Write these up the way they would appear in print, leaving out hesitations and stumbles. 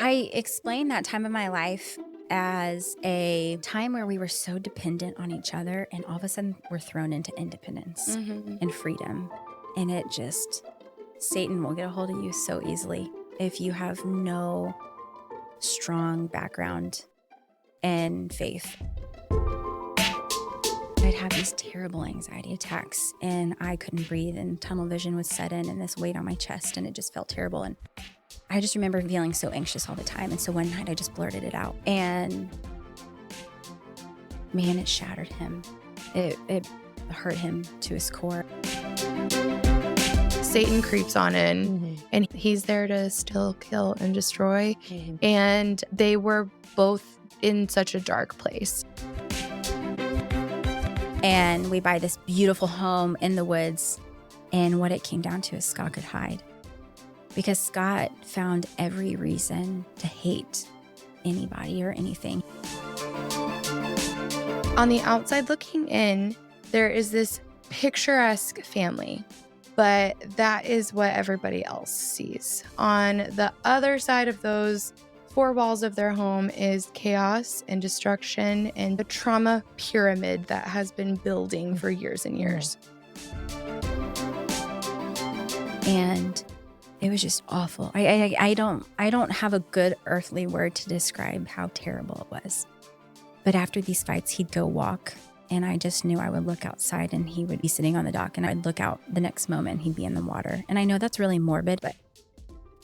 I explained that time of my life as a time where we were so dependent on each other, and all of a sudden we're thrown into independence Mhm. and freedom. And it just, Satan will get a hold of you so easily if you have no strong background in faith. I'd have these terrible anxiety attacks, and I couldn't breathe, and tunnel vision would set in, and this weight on my chest, and it just felt terrible. And I just remember feeling so anxious all the time. And so one night I just blurted it out, and man, it shattered him. It hurt him to his core. Satan creeps on in, and he's there to still kill and destroy. And they were both in such a dark place. And we buy this beautiful home in the woods. And what it came down to is Scott could hide. Because Scott found every reason to hate anybody or anything. On the outside looking in, there is this picturesque family, but that is what everybody else sees. On the other side of those four walls of their home is chaos and destruction and the trauma pyramid that has been building for years and years. And it was just awful. I don't have a good earthly word to describe how terrible it was. But after these fights, he'd go walk, and I just knew I would look outside, and he would be sitting on the dock, and I'd look out the next moment, he'd be in the water. And I know that's really morbid, but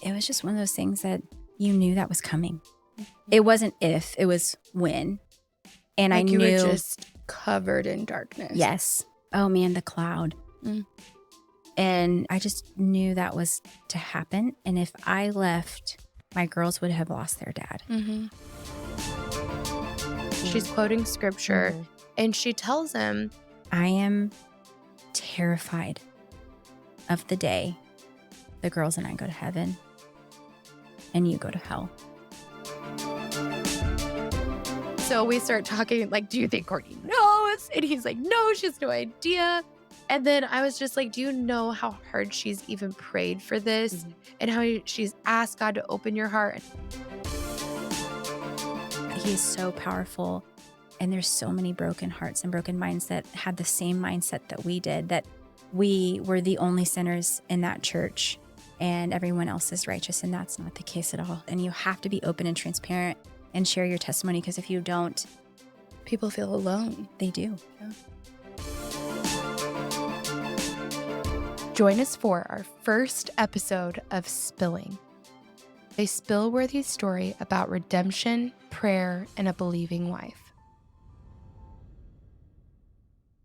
it was just one of those things that you knew that was coming. It wasn't if, it was when. And Like I you knew. were just covered in darkness. Yes. Oh man, the cloud. Mm. And I just knew that was to happen. And if I left, my girls would have lost their dad. Mm-hmm. She's quoting scripture, and she tells him, I am terrified of the day the girls and I go to heaven and you go to hell. so we start talking, like, do you think Cortney knows? And he's like, no, she has no idea. And then I was just like, do you know how hard she's even prayed for this and how she's asked God to open your heart? He is so powerful. And there's so many broken hearts and broken minds that had the same mindset that we did, that we were the only sinners in that church and everyone else is righteous. And that's not the case at all. And you have to be open and transparent and share your testimony, because if you don't, People feel alone. they do. Join us for our first episode of Spilling, a spill-worthy story about redemption, prayer, and a believing wife.